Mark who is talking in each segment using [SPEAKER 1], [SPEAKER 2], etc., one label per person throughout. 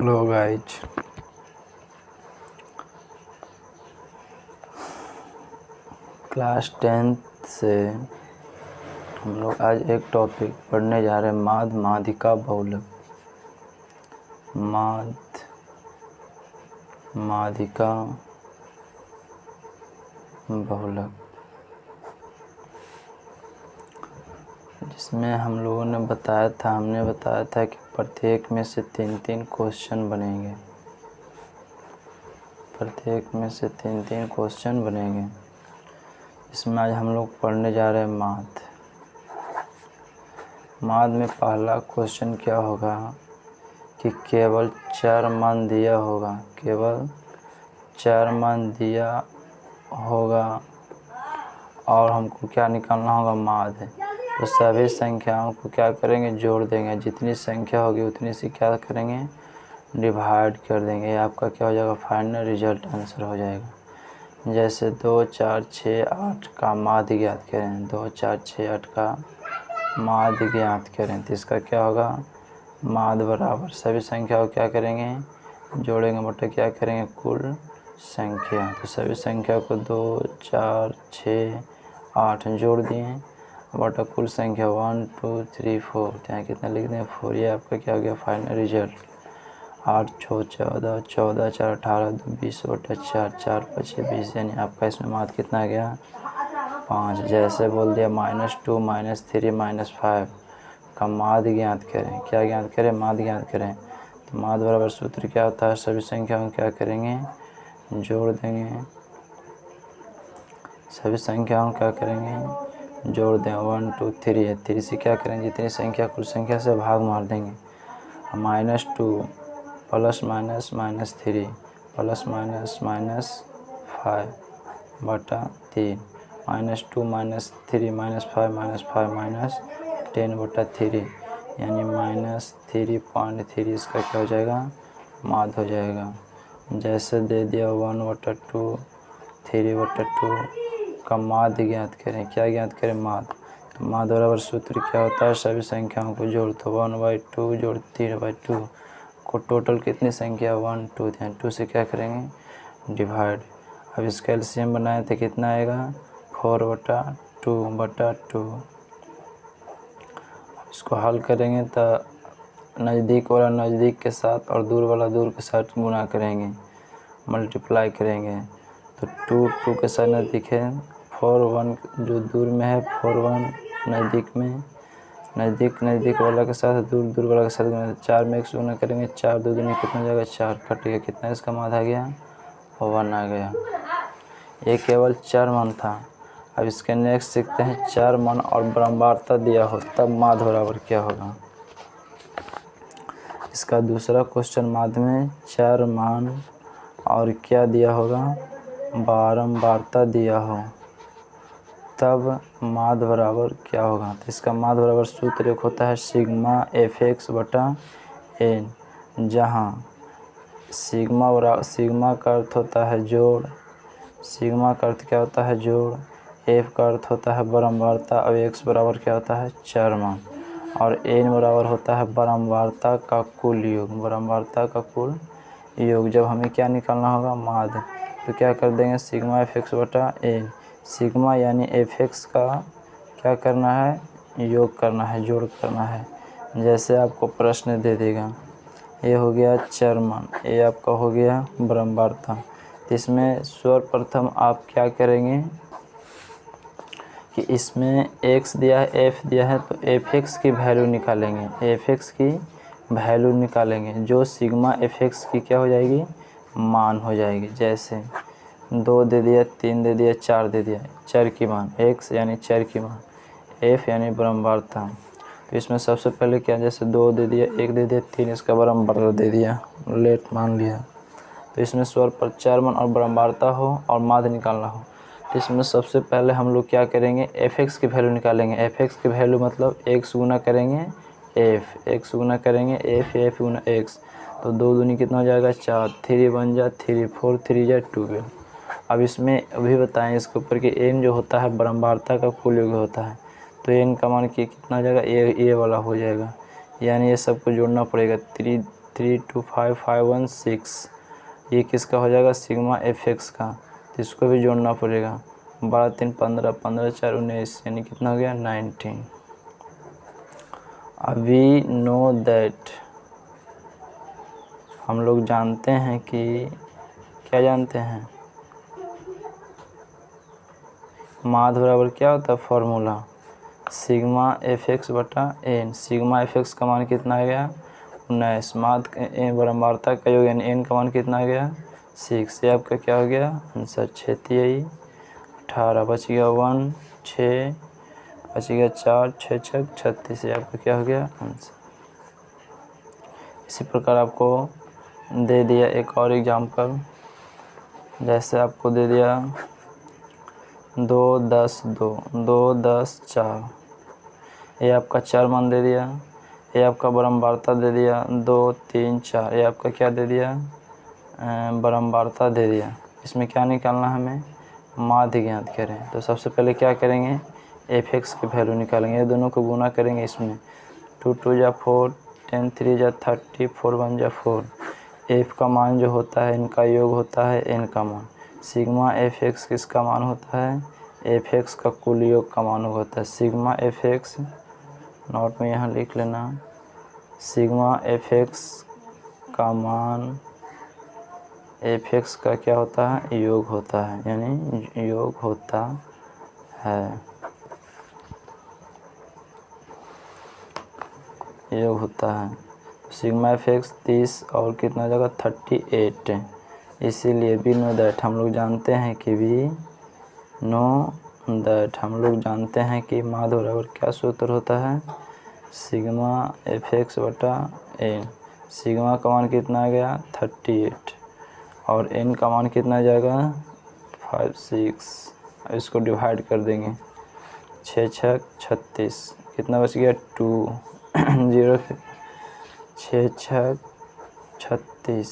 [SPEAKER 1] Hello guys, class 10th से हम लोग आज एक टॉपिक पढ़ने जा रहे हैं, माद, माध्यिका, बहुलक। माद, माध्यिका, बहुलक, जिसमें हमने बताया था कि प्रत्येक में से तीन तीन क्वेश्चन बनेंगे। इसमें आज हम लोग पढ़ने जा रहे हैं माद। माद में पहला क्वेश्चन क्या होगा कि केवल 4 मान दिया होगा और हमको क्या निकालना होगा, माद है। तो सभी संख्याओं को क्या करेंगे, जोड़ देंगे। जितनी संख्या होगी उतनी से क्या करेंगे, डिवाइड कर देंगे। आपका क्या हो जाएगा, फाइनल रिजल्ट आंसर हो जाएगा। जैसे 2, 4, 6, 8 का माद ज्ञात करें, 2, 4, 6, 8 का माद ज्ञात करें, तो इसका क्या होगा, माद बराबर सभी संख्याओं को क्या करेंगे, जोड़ेंगे, बटा क्या करेंगे, कुल संख्या। तो सभी संख्या को 2, 4, 6, 8 जोड़ दिए, बटा कुल संख्या 1, 2, 3, 4। यहाँ कितना लिख दें, 4। ये आपका क्या हो गया, फाइनल रिजल्ट। 8, 6, 14, 14, 4, 18, 2, 20 बटा 4, 4, 5, 20। यानी आपका इसमें माद कितना आ गया, 5। जैसे बोल दिया -2, -3, -5 का माद ज्ञात करें। क्या ज्ञात करें, माद ज्ञात करें। तो माद बराबर सूत्र क्या होता है, सभी संख्याओं को क्या करेंगे, जोड़ देंगे। सभी संख्याओं को क्या करेंगे, जोड़ दें। 1, 2, 3 है, 3 से क्या करेंगे, जितनी संख्या कुल संख्या से भाग मार देंगे। -2 प्लस माइनस -3 प्लस माइनस -5 बटा 3, -2 -3 -5 -10 बटा 3, यानी -3.3। इसका क्या हो जाएगा, माद हो जाएगा। जैसे दे दिया 1/2, 3/2 का माद ज्ञात करें। क्या ज्ञात करें, माद। तो माद बराबर सूत्र क्या होता है, सभी संख्याओं को जोड़। तो 1/2 जोड़ 3/2 को टोटल कितनी संख्या, 1, 2। 2 से क्या करेंगे, डिवाइड। अब इसका एलसीएम बनाए तो कितना आएगा, 4/2/2। इसको हल करेंगे तो नज़दीक वाला नज़दीक के साथ और दूर वाला दूर के साथ गुना करेंगे, मल्टीप्लाई करेंगे। तो 2 के साथ नज़दीक है, 4, 1 जो दूर में है, 4, 1 नज़दीक में, नज़दीक वाला के साथ दूर वाला के साथ गुना। 4 में 1 से गुना करेंगे, 4 2 दूनी कितना हो जाएगा, 4 कट गया। कितना इसका माद आ गया, 1 आ गया। ये केवल 4 मान था। अब इसके नेक्स्ट सीखते हैं, 4 मान और बारंबारता दिया हो तब माद बराबर क्या होगा। इसका दूसरा क्वेश्चन, माद में 4 मान और क्या दिया होगा, बारंबारता दिया हो तब माद बराबर क्या होगा। तो इसका माद बराबर सूत्र एक होता है सिग्मा fx बटा n, जहाँ सिग्मा का अर्थ होता है जोड़, सिग्मा का अर्थ क्या होता है, जोड़, f का अर्थ होता है बारंबारता, और x बराबर क्या होता है, 4 मान, और n बराबर होता है बारंबारता का कुल योग। जब हमें क्या निकालना होगा, माद, तो क्या कर देंगे, सिग्मा fx बटा n। सिग्मा यानी fx का क्या करना है, योग करना है, जोड़ करना है। जैसे आपको प्रश्न दे देगा, ये हो गया 4 मान, ये आपका हो गया बारंबारता। इसमें सर्वप्रथम आप क्या करेंगे कि इसमें x दिया है, f दिया है, तो fx की वैल्यू निकालेंगे, जो सिग्मा fx की क्या हो जाएगी, मान हो जाएगी। जैसे 2 दे दिया, 3 दे दिया, 4 दे दिया, 4 की मान, x यानी 4 की मान, f यानी बारंबारता। तो इसमें सबसे पहले क्या, जैसे 2 दे दिया, 1 दे दिया, 3 इसका बारंबारता दे दिया, लेट मान लिया। तो इसमें स्वर पर 4 मान और बारंबारता हो और माद निकालना हो, तो इसमें सबसे पहले हम लोग क्या करेंगे, fx की वैल्यू निकालेंगे। fx की वैल्यू मतलब x गुना करेंगे f गुना x, तो 2 दूनी कितना हो जाएगा, 4, 3 बन जा 3, 4 3 जा 12। अब इसमें अभी बताएं इसके ऊपर कि n जो होता है बारंबारता का कुल योग होता है, तो n का मान कितना हो जाएगा, ये वाला हो जाएगा। यानी ये सबको जोड़ना पड़ेगा। 3 32551 ये किसका हो जाएगा, सिग्मा एफ एक्स का, तो इसको भी जोड़ना पड़ेगा। 12 3 15, 15 4 19, यानी कितना हो गया 19। वी नो दैट, हम लोग जानते हैं कि, क्या जानते हैं, माध बराबर क्या होता है फॉर्मूला, सिग्मा एफ एक्स बटा एन। सिग्मा एफ एक्स का मान कितना आ गया 19, माध बराबरता का योग यानी एन का मान कितना आ गया 6। ये आपका क्या हो गया आंसर 6 3 18, बच गया 1 6, बच गया 4 6 6 36। ये आपका क्या हो गया आंसर। इसी प्रकार आपको दे दिया एक और एग्जाम्पल, जैसे आपको दे दिया 2 10 2 2 10 4, ये आपका 4 मान दे दिया। ये आपका बारंबारता दे दिया 2 3 4, ये आपका क्या दे दिया बारंबारता दे दिया। इसमें क्या निकालना हमें, माध्य ज्ञात करें। तो सबसे पहले क्या करेंगे, एफ एक्स की वैल्यू निकालेंगे, ये दोनों को गुना करेंगे इसमें। 2 2 जा 4, 10 3 जा 30, 4 1 जा 4। एफ का मान जो होता है इनका योग होता है एन का मान। सिग्मा एफ एक्स किसका मान होता है, एफ एक्स का कुल योग का मान होता है। सिग्मा एफ एक्स, नोट में यहाँ लिख लेना, सिग्मा एफ एक्स का मान एफ एक्स का क्या होता है, योग होता है, यानी योग होता है, योग होता है। सिग्मा एफ एक्स 30 और कितना जगह 38। इसीलिए वी नो दैट, हम लोग जानते हैं कि वी नो दैट, हम लोग जानते हैं कि माध्य बराबर क्या सूत्र होता है, सिग्मा एफ एक्स बटा एन। सिग्मा का मान कितना आ गया 38 और एन का मान कितना आ जाएगा 5 6। अब इसको डिवाइड कर देंगे, 6 6 36, कितना बच गया 2 0, 6 6 36,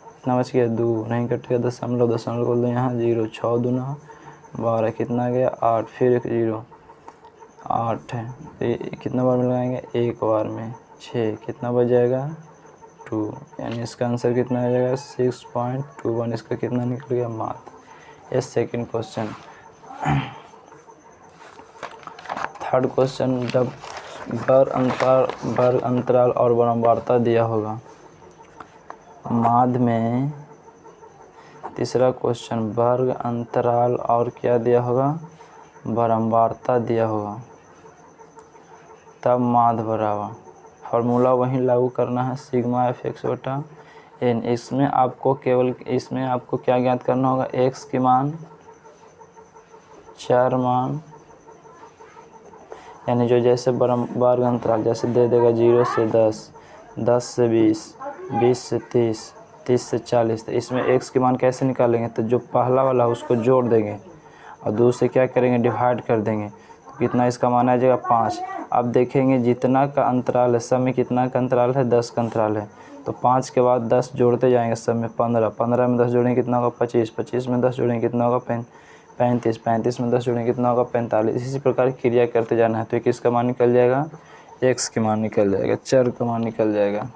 [SPEAKER 1] कितना बच गया 2, नहीं कटेगा दशमलव, दशमलव बोल दो यहाँ 0, 6 दूना 12, कितना गया 8, फिर एक 0 8 है, तो कितना बार में लगाएंगे एक बार में 6, कितना बच जाएगा 2, यानी इसका आंसर कितना आ जाएगा 6.21। इसका कितना निकल गया माध्य। ये सेकंड क्वेश्चन। थर्ड क्वेश्चन, जब वर्ग अंतराल और बारंबारता दिया होगा माध्य में। तीसरा क्वेश्चन, वर्ग अंतराल और क्या दिया होगा, बारंबारता दिया होगा, तब माध्य बराबर, फार्मूला वहीं लागू करना है, सिग्मा एफ एक्स बटा एन। इसमें आपको केवल, इसमें आपको क्या ज्ञात करना होगा, एक्स की मान, चार मान, यानी जो जैसे वर्ग अंतराल जैसे दे देगा 0 से 10, 10 से 20, 20 से 30, 30 से 40, तो इसमें एक्स की मान कैसे निकालेंगे, तो जो पहला वाला है उसको जोड़ देंगे और दूसरे क्या करेंगे डिवाइड कर देंगे, तो कितना इसका मान आ जाएगा 5। अब देखेंगे जितना का अंतराल है, सब में कितना का अंतराल है 10 का अंतराल है, तो 5 के बाद 10 जोड़ते जाएंगे, सब में 15, 15 में 10 जोड़ेंगे कितना होगा 25, 25 में 10 जोड़ेंगे कितना होगा 35, 35 में 10 जोड़ेंगे कितना होगा 45। इसी प्रकार क्रिया करते जाना है, तो किसका मान निकल जाएगा, एक्स की मान निकल जाएगा, चर का मान निकल जाएगा।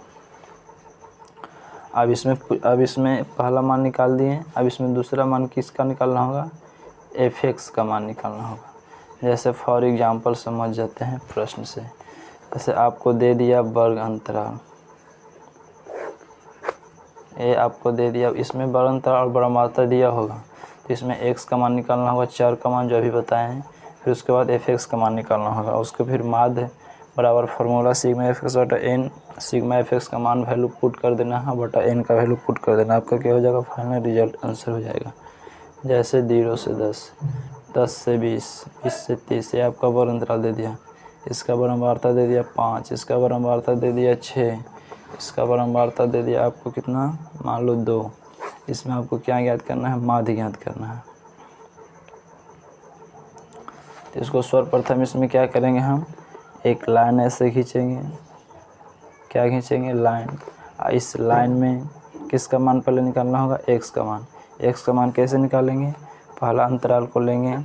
[SPEAKER 1] अब इसमें पहला मान निकाल दिए, अब इसमें दूसरा मान किसका निकालना होगा, एफ एक्स का मान निकालना होगा। जैसे फॉर एग्जांपल समझ जाते हैं प्रश्न से, जैसे आपको दे दिया वर्ग अंतराल, ये आपको दे दिया, इसमें वर्ग अंतराल और बारंबारता दिया होगा, तो इसमें एक्स का मान निकालना होगा, चार का मान जो अभी बताए हैं, फिर उसके बाद एफ एक्स का मान निकालना होगा, उसको फिर माध्य बराबर फार्मूला सिग्मा एफ एक्स बटा एन, सिग्मा एफ एक्स का मान वैल्यू पुट कर देना है बटा एन का वैल्यू पुट कर देना, आपका क्या हो जाएगा फाइनल रिजल्ट आंसर हो जाएगा। जैसे 0 से 10, 10 से 20, 20 से 30, ये आपका वर्ग अंतराल दे दिया, इसका बारंबारता दे दिया 5, इसका बारंबारता दे दिया 6, इसका बारंबारता दे दिया आपको कितना मान लो 2। इसमें आपको क्या ज्ञात करना है, माध्य ज्ञात करना है। तो इसको सर्वप्रथम इसमें क्या करेंगे, हम एक लाइन ऐसे खींचेंगे, क्या खींचेंगे लाइन, इस लाइन में किसका मान पहले निकालना होगा, एक्स का मान। एक्स का मान कैसे निकालेंगे, पहला अंतराल को लेंगे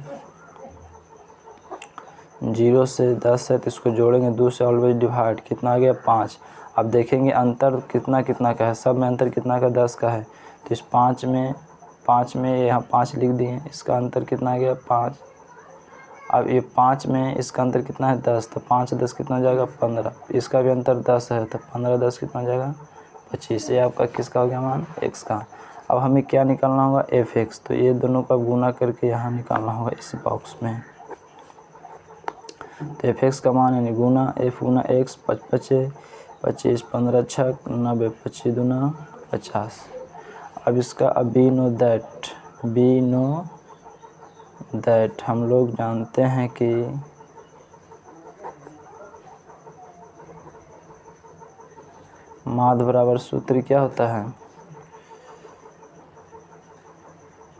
[SPEAKER 1] 0 से 10 है तो इसको जोड़ेंगे 2 से ऑलवेज डिवाइड, कितना आ गया 5। अब देखेंगे अंतर कितना कितना का है, सब में अंतर कितना का 10 का है। तो इस 5 में यहाँ 5 लिख दिए, इसका अंतर कितना आ गया 5। अब ये 5 में इसका अंतर कितना है 10, तो 5 10 कितना हो जाएगा 15। इसका भी अंतर 10 है, तो 15 10 कितना हो जाएगा 25। ये आपका किसका हो गया मान, x का। अब हमें क्या निकालना होगा f(x), तो ये दोनों का गुना करके यहाँ निकालना होगा इस बॉक्स में। तो f(x) का मान यानी गुना f गुना x, 25 25 15 6 90, 25 दूना 50। अब इसका बी नो दैट हम लोग जानते हैं कि माध्य बराबर सूत्र क्या होता है,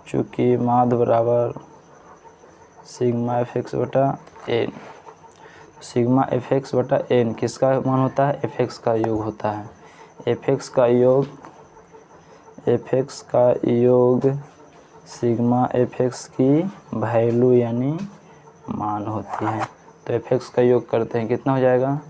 [SPEAKER 1] चूँकि माध्य बराबर सिग्मा f(x) बटा n। सिग्मा f(x) बटा n किसका मान होता है, f(x) का योग होता है। f(x) का योग सिग्मा f(x) की वैल्यू यानी मान होती है। तो f(x) का योग करते हैं, कितना हो जाएगा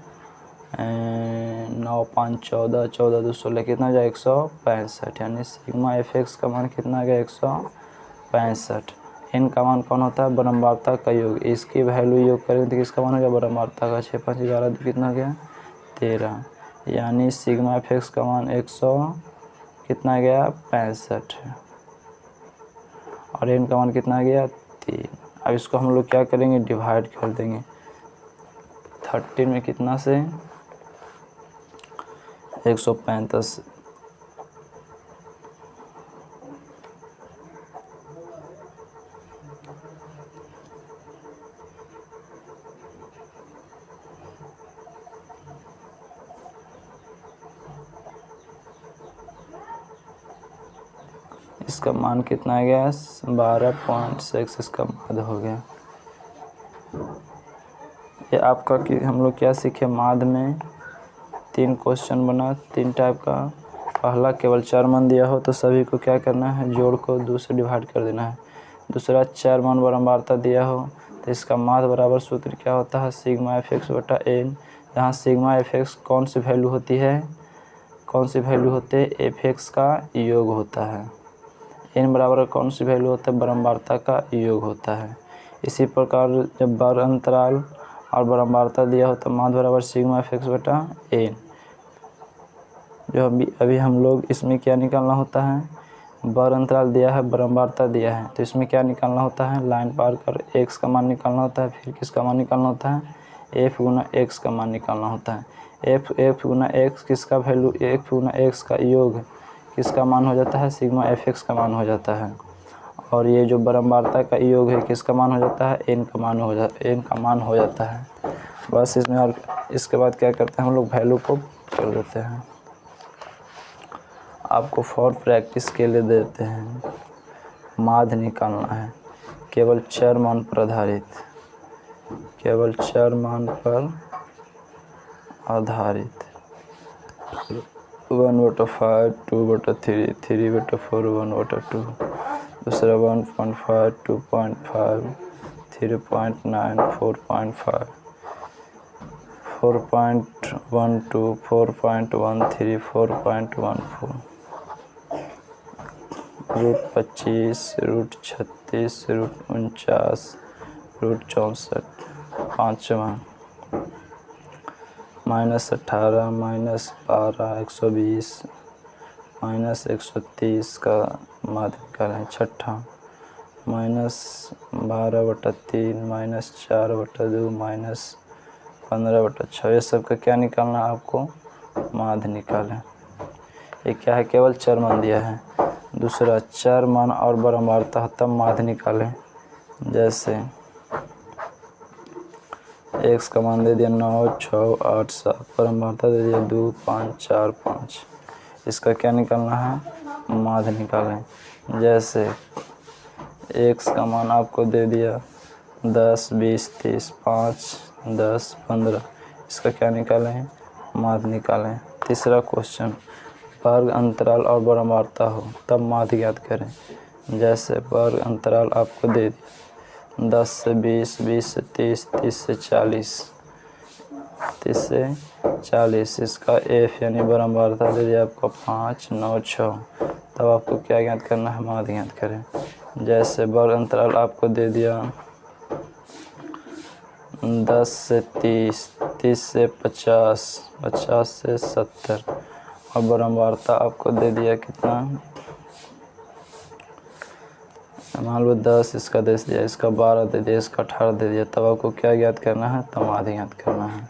[SPEAKER 1] 9 5 14 14 2 16, कितना हो जाएगा 165। यानी सिग्मा f(x) का मान कितना आ गया 165। n का मान कौन होता है, बरम्बारता का योग। इसकी वैल्यू योग करेंगे तो किसका मान हो गया बरम्बारता का। 6 5 11 2 कितना हो गया 13। यानी सिग्मा f(x) का मान 100 कितना गया 65 और n का मान कितना आ गया 3। अब इसको हम लोग क्या करेंगे डिवाइड कर देंगे। 13 में कितना से 135, इसका मान कितना आ गया 12.6, इसका माध्य हो गया। ये आपका कि हम लोग क्या सीखे, माध्य में 3 क्वेश्चन बना 3 टाइप का। पहला केवल 4 मान दिया हो तो सभी को क्या करना है जोड़ को 2 से डिवाइड कर देना है। दूसरा 4 मान बरम्बारता दिया हो तो इसका माध्य बराबर सूत्र क्या होता है सिग्मा f(x) बटा n। यहाँ सिग्मा f(x) कौन सी वैल्यू होती है, f(x) का योग होता है। n बराबर कौन सी वैल्यू होता है, बरम्बारता का योग होता है। इसी प्रकार जब बार अंतराल और बरम्बारता दिया हो तो माध्य बराबर सिग्मा f(x) बटा n। जो अभी हम लोग इसमें क्या निकालना होता है, बार अंतराल दिया है बरम्बारता दिया है, तो इसमें क्या निकालना होता है लाइन पार कर x का मान निकालना होता है। फिर किसका मान निकालना होता है f गुना x का मान निकालना होता है। f गुना x किसका वैल्यू, f गुना x का योग किसका मान हो जाता है सिग्मा f(x) का मान हो जाता है। और ये जो बरम्बारता का योग है किसका मान हो जाता है n का मान हो जाता है। बस इसमें और इसके बाद क्या करते हैं हम लोग वैल्यू को कर देते हैं। आपको फॉर प्रैक्टिस के लिए देते हैं, माध्य निकालना है केवल 4 मान पर आधारित, केवल 4 मान पर आधारित। 1/5 2/3 3/4 1/2। दूसरा 1.5 2.5 3.9 4.5 4.12 4.13 4.14 √25 √36 √49 √64 पाँचवा -18 -12 120 -130 का माध्य निकालें। छठा -12/3 -4/2 -15/6। ये सब का क्या निकालना है आपको माध्य निकालें। ये क्या है केवल 4 मान दिया है। दूसरा 4 मान और बरम्बारता तब माध्य निकालें। जैसे x का मान दे दिया 9 6 8 7, बरम्बारता दे दिया 2 5 4 5। इसका क्या निकालना है माध्य निकालें। जैसे x का मान आपको दे दिया 10 20 30 5 10 15, इसका क्या निकालें माध्य निकालें। तीसरा क्वेश्चन वर्ग अंतराल और बरम्बारता हो तब माध्य ज्ञात करें। जैसे वर्ग अंतराल आपको दे दिया 10 से 20 20 से 30 30 से 40, 30 से 40। इसका एफ यानी बारंबारता दे दिया आपको 5, 9, 6। तब आपको क्या ज्ञात करना है, माध्य ज्ञात करें। जैसे वर्ग अंतराल आपको दे दिया 10 से 30, 30 से 50, 50 से 70 और बारंबारता आपको दे दिया कितना, मान लो 10, इसका 10 दिया, इसका 12 दे दिया, इसका 18 दे दिया। तब आपको क्या ज्ञात करना है, तमाद ज्ञात करना है।